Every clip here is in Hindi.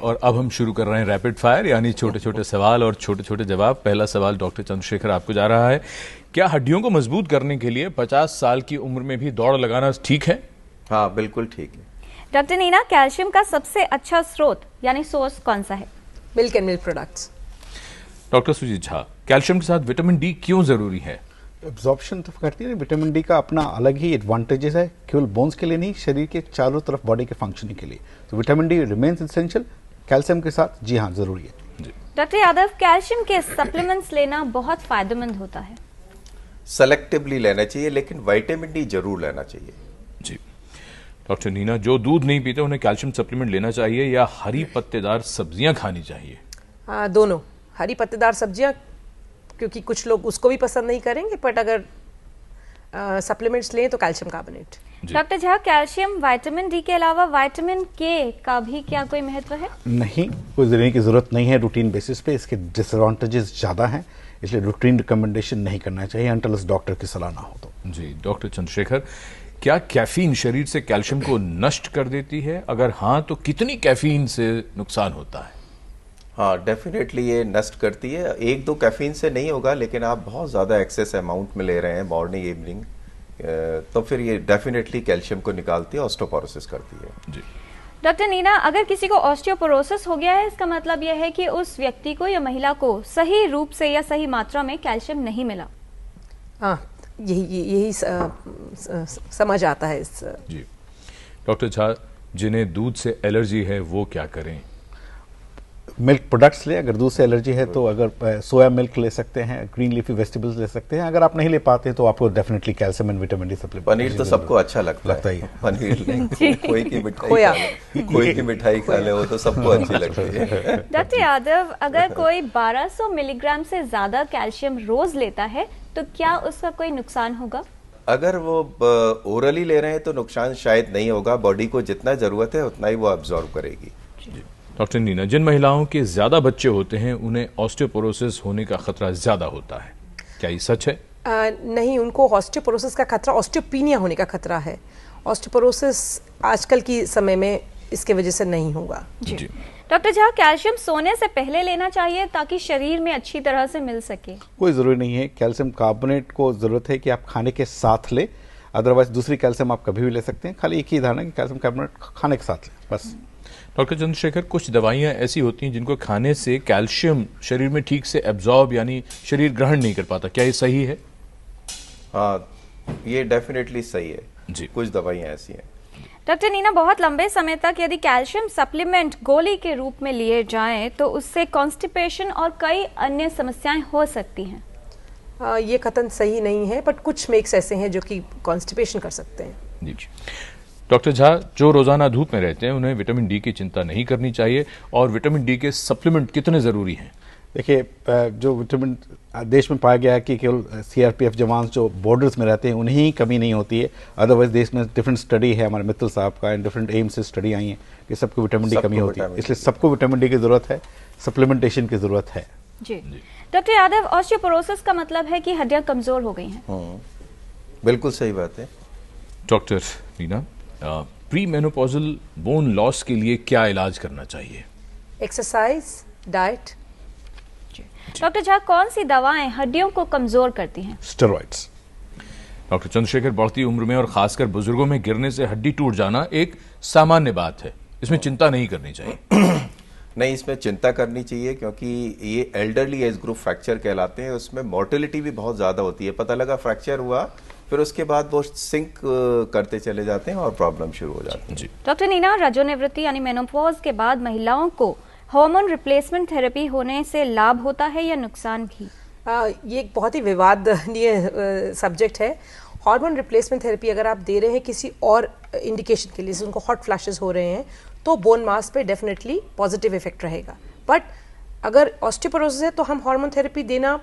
और अब हम शुरू कर रहे हैं रैपिड फायर, यानी छोटे छोटे सवाल और छोटे छोटे जवाब। पहला सवाल डॉक्टर चंद्रशेखर आपको जा रहा है। क्या हड्डियों को मजबूत करने के लिए 50 साल की उम्र में भी दौड़ लगाना ठीक है? हाँ, बिल्कुल ठीक है। डॉक्टर नीना, कैल्शियम का सबसे अच्छा स्रोत यानी सोर्स कौन सा है? Milk and milk products. Doctor Sujit Jha, calcium के साथ विटामिन डी क्यों जरूरी है? एब्जॉर्प्शन तो करती है। विटामिन डी का अपना अलग ही एडवांटेजेस है, केवल बोन्स के लिए नहीं, शरीर के चारों तरफ बॉडी के फंक्शनिंग के लिए। तो vitamin D remains essential calcium के साथ। जी हाँ, जरूरी है। डॉक्टर यादव, कैल्शियम के सप्लीमेंट्स लेना बहुत फायदेमंद होता है। सेलेक्टिवली लेना चाहिए, लेकिन विटामिन डी जरूर लेना चाहिए। जी। डॉक्टर नीना, जो दूध नहीं पीते उन्हें कैल्शियम सप्लीमेंट लेना चाहिए या हरी पत्तेदार सब्जियां खानी चाहिए? दोनों। हरी पत्तेदार सब्जियां, क्योंकि कुछ लोग उसको भी पसंद नहीं करेंगे, बट अगर सप्लीमेंट्स लें तो calcium carbonate. Doctor Jha, calcium vitamin D के अलावा विटामिन के का भी क्या कोई महत्व है? नहीं, कोई लेने की जरूरत नहीं है रूटीन बेसिस पे। इसके डिसएडवांटेजेस ज्यादा हैं, इसलिए रूटीन रिकमेंडेशन नहीं करना चाहिए अनटिल डॉक्टर की सलाह ना हो तो। जी। डॉक्टर चंद्रशेखर, क्या कैफीन शरीर से कैल्शियम को नष्ट कर देती है? अगर हाँ, तो कितनी कैफीन से नुकसान होता है? हाँ, डेफिनेटली ये नष्ट करती है। 1-2 कैफीन से नहीं होगा, लेकिन आप बहुत ज़्यादा एक्सेस अमाउंट में ले रहे हैं मॉर्निंग इवनिंग, तो फिर ये डेफिनेटली कैल्शियम को निकालती है, ऑस्टियोपोरोसिस करती है। जी। डॉक्टर नीना, अगर किसी को ऑस्टियोपोरोसिस हो गया है, इसका मतलब यह है कि उस व्यक्ति को या महिला को सही रूप से या सही मात्रा में कैल्शियम नहीं मिला। हाँ, यही समझ आता है इस। जी। डॉक्टर झा, जिन्हें दूध से एलर्जी है वो क्या करें? मिल्क प्रोडक्ट्स ले। अगर दूध से एलर्जी है तो अगर सोया मिल्क ले सकते हैं, ग्रीन लीफी वेजिटेबल्स ले सकते हैं। अगर आप नहीं ले पाते तो आपको definitely calcium and vitamin D supplement. Paneer तो सबको अच्छा लगता ही है। पनीर खोए की मिठाई खा ले, वो तो सबको अच्छी लगती है। डॉक्टर यादव, अगर कोई 1200 मिलीग्राम से ज्यादा कैल्शियम रोज लेता है तो क्या उसका कोई नुकसान होगा? अगर वो ओरली ले रहे हैं तो नुकसान शायद नहीं होगा। बॉडी को जितना जरूरत है उतना ही वो अब्जॉर्ब करेगी। डॉक्टर नीना, जिन महिलाओं के ज्यादा बच्चे होते हैं उन्हें ऑस्टियोपोरोसिस होने का खतरा ज्यादा होता है, क्या ये सच है? नहीं, उनको ऑस्टियोपोरोसिस का खतरा ऑस्टियोपीनिया होने का खतरा है। ऑस्टियोपोरोसिस आजकल की समय में इसके वजह से नहीं होगा। जी। डॉक्टर झा, कैल्शियम सोने से पहले लेना चाहिए ताकि शरीर में अच्छी तरह से मिल सके? कोई जरूरी नहीं है। कैल्शियम कार्बोनेट को जरूरत है कि आप खाने के साथ ले, अदरवाइज दूसरी कैल्शियम आप कभी भी ले सकते हैं। खाली एक ही धारणा कि कैल्शियम कार्बोनेट खाने के साथ ले, बस। डॉक्टर चंद्रशेखर, कुछ दवाइयां ऐसी होती हैं जिनको खाने से कैल्शियम शरीर में ठीक से एब्जॉर्ब यानी शरीर ग्रहण नहीं कर पाता, क्या ये सही है? हाँ, ये डेफिनेटली सही है। जी। कुछ दवाइयां ऐसी हैं। डॉक्टर नीना, बहुत लंबे समय तक यदि कैल्शियम सप्लीमेंट गोली के रूप में लिए जाएं तो उससे कॉन्स्टिपेशन और कई अन्य समस्याएं हो सकती हैं। ये कथन सही नहीं है, बट कुछ मिक्स ऐसे हैं जो कि कॉन्स्टिपेशन कर सकते हैं। जी। डॉक्टर झा, जो रोजाना धूप में रहते हैं उन्हें विटामिन डी की चिंता नहीं करनी चाहिए, और विटामिन डी के सप्लीमेंट कितने जरूरी हैं? देखिए, जो विटामिन देश में पाया गया है कि केवल सीआरपीएफ जवान जो बॉर्डर्स में रहते हैं उन्हें ही कमी नहीं होती है। अदरवाइज देश में डिफरेंट स्टडी है, हमारे मित्तल साहब का, एंड डिफरेंट एम्स से स्टडी आई है कि सबको विटामिन डी कमी होती है। इसलिए सबको विटामिन डी की जरूरत है, सप्लीमेंटेशन की जरूरत है। जी। डॉक्टर यादव, ऑस्टियोपोरोसिस का मतलब है कि हड्डियां कमजोर हो गई हैं। बिल्कुल सही बात है। Doctor Neena, pre menopausal bone loss के लिए क्या इलाज करना चाहिए? Exercise, diet. डॉक्टर झा, कौन सी दवाएं हड्डियों को कमजोर करती हैं? स्टेरॉइड्स। डॉक्टर चंद्रशेखर, बढ़ती उम्र में और खासकर बुजुर्गों में गिरने से हड्डी टूट जाना एक सामान्य बात है, इसमें चिंता नहीं करनी चाहिए? नहीं, इसमें चिंता करनी चाहिए, क्योंकि ये एल्डरली एज ग्रुप फ्रैक्चर कहलाते हैं। उसमें मोर्टेलिटी भी बहुत ज्यादा होती है। पता लगा फ्रैक्चर हुआ, फिर उसके बाद वो सिंक करते चले जाते हैं और प्रॉब्लम शुरू हो जाती है। जी। डॉक्टर नीना, रजोनिवृत्ति यानी मेनोपॉज के बाद महिलाओं को हार्मोन रिप्लेसमेंट थेरेपी होने से लाभ होता है या नुकसान भी? ये एक बहुत ही विवादनीय सब्जेक्ट है। हार्मोन रिप्लेसमेंट थेरेपी अगर आप दे रहे हैं किसी और इंडिकेशन के लिए, उनको हॉट फ्लैशेस हो रहे हैं, तो बोन मास पे डेफिनेटली पॉजिटिव इफेक्ट रहेगा। बट अगर ऑस्टियोपोरोसिस है तो हम हार्मोन थेरेपी देना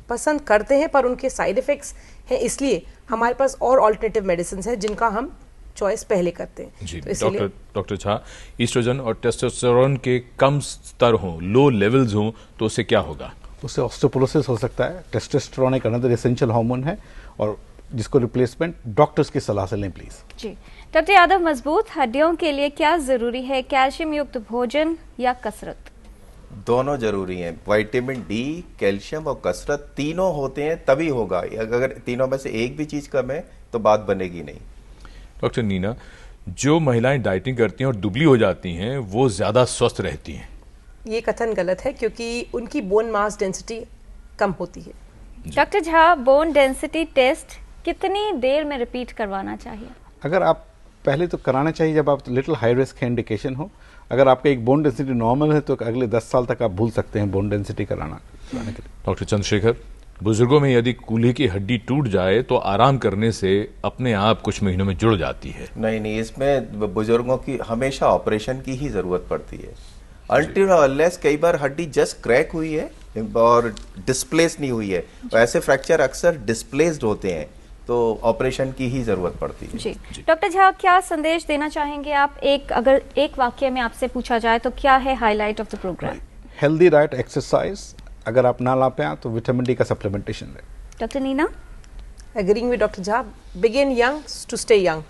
पसंद करते हैं, पर उनके साइड इफेक्ट्स हैं, इसलिए हमारे पास और ऑल्टरनेटिव मेडिसिन है जिनका हम चॉइस पहले करते हैं। जी। तो डॉक्टर झा, ईस्ट्रोजन और टेस्टोस्टेरोन के कम स्तर हों, लो लेवल्स हों, तो उससे क्या होगा? उससे ऑस्टियोपोरोसिस हो सकता है। टेस्टोस्टेरोन एक अनदर एसेंशियल हार्मोन है, और जिसको रिप्लेसमेंट डॉक्टर्स की सलाह से लें प्लीज़। जी डॉक्टर यादव, मजबूत हड्डियों के लिए क्या जरूरी है, कैल्शियम युक्त भोजन या कसरत? दोनों जरूरी हैं। विटामिन डी, कैल्शियम और कसरत तीनों होते हैं तभी होगा। अगर तीनों में से एक भी चीज कम है तो बात बनेगी नहीं। डॉक्टर नीना, जो महिलाएं डाइटिंग करती हैं और दुबली हो जाती हैं वो ज्यादा स्वस्थ रहती हैं? ये कथन गलत है क्योंकि उनकी बोन मास डेंसिटी कम होती है। Doctor Jha, bone density test कितनी देर में रिपीट करवाना चाहिए? अगर आप पहले तो कराना चाहिए जब आप लिटिल हाई रिस्क इंडिकेशन हो। अगर आपका एक बोन डेंसिटी नॉर्मल है तो अगले 10 साल तक आप भूल सकते हैं बोन डेंसिटी कराने के लिए। डॉक्टर चंद्रशेखर, बुजुर्गों में यदि कूल्हे की हड्डी टूट जाए तो आराम करने से अपने आप कुछ महीनों में जुड़ जाती है। नहीं, इसमें बुजुर्गों की हमेशा ऑपरेशन की ही जरूरत पड़ती है। अल्टिल अनलेस कई बार हड्डी जस्ट क्रैक हुई है और डिस्प्लेस नहीं हुई है, तो ऐसे फ्रैक्चर अक्सर डिस्प्लेस्ड होते हैं, तो ऑपरेशन की ही जरूरत पड़ती है। जी डॉक्टर झा, क्या संदेश देना चाहेंगे आप? अगर एक वाक्य में आपसे पूछा जाए तो क्या है highlight of the program? Healthy diet, exercise, अगर आप ना ला पाए तो विटामिन डी का सप्लीमेंटेशन लें। Doctor Neena? Agreeing with doctor Jha, begin young to stay young.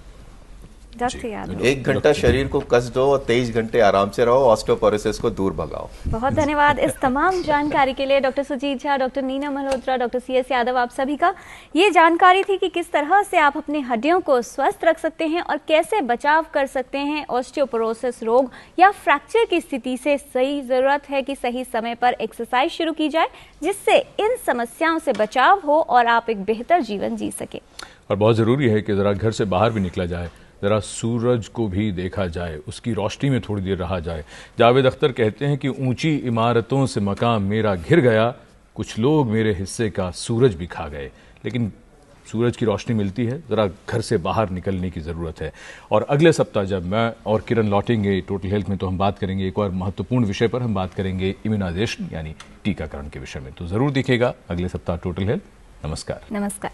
Doctor Yadav, 1 घंटा शरीर को कस दो और 23 घंटे आराम से रहो, ऑस्टियोपोरोसिस को दूर भगाओ। बहुत धन्यवाद इस तमाम जानकारी के लिए doctor Sujit Jha, doctor Neena Malhotra, doctor CS Yadav. आप सभी का ये जानकारी थी कि किस तरह से आप अपनी हड्डियों को स्वस्थ रख सकते हैं और कैसे बचाव कर सकते हैं ऑस्टियोपोरोसिस रोग या फ्रैक्चर की स्थिति से। सही जरूरत है कि सही समय पर एक्सरसाइज शुरू की जाए जिससे इन समस्याओं से बचाव हो और आप एक बेहतर जीवन जी सके। और बहुत जरूरी है कि जरा घर से बाहर भी निकला जाए, जरा सूरज को भी देखा जाए, उसकी रोशनी में थोड़ी देर रहा जाए। जावेद अख्तर कहते हैं कि ऊंची इमारतों से मकान मेरा घिर गया, कुछ लोग मेरे हिस्से का सूरज भी खा गए। लेकिन सूरज की रोशनी मिलती है, जरा घर से बाहर निकलने की ज़रूरत है। और अगले सप्ताह जब मैं और किरण लौटेंगे टोटल हेल्थ में तो हम बात करेंगे एक और महत्वपूर्ण विषय पर। हम बात करेंगे इम्यूनाइजेशन यानी टीकाकरण के विषय में। तो ज़रूर दिखेगा अगले सप्ताह टोटल हेल्थ। नमस्कार। नमस्कार।